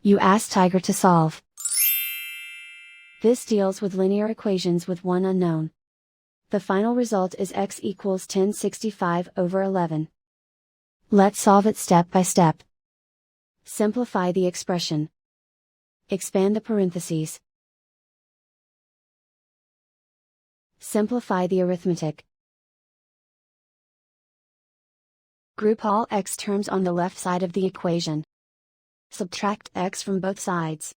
You ask Tiger to solve. This deals with linear equations with one unknown. The final result is x equals 1065 over 11. Let's solve it step by step. Simplify the expression. Expand the parentheses. Simplify the arithmetic. Group all x terms on the left side of the equation. Subtract x from both sides.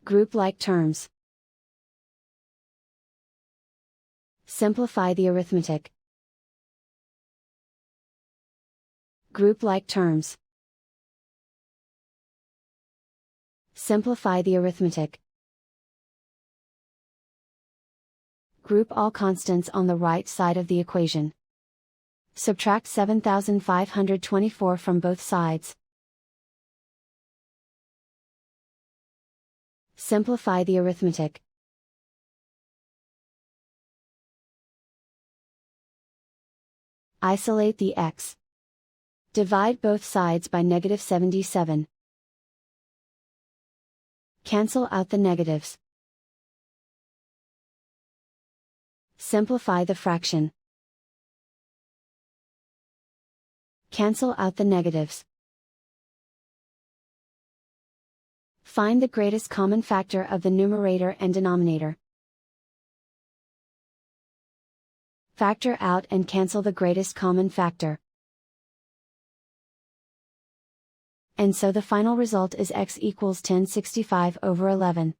Group like terms. Simplify the arithmetic. Group like terms. Simplify the arithmetic. Group all constants on the right side of the equation. Subtract 7,524 from both sides. Simplify the arithmetic. Isolate the x. Divide both sides by -77. Cancel out the negatives. Simplify the fraction. Cancel out the negatives. Find the greatest common factor of the numerator and denominator. Factor out and cancel the greatest common factor. And so the final result is x equals 1065 over 11.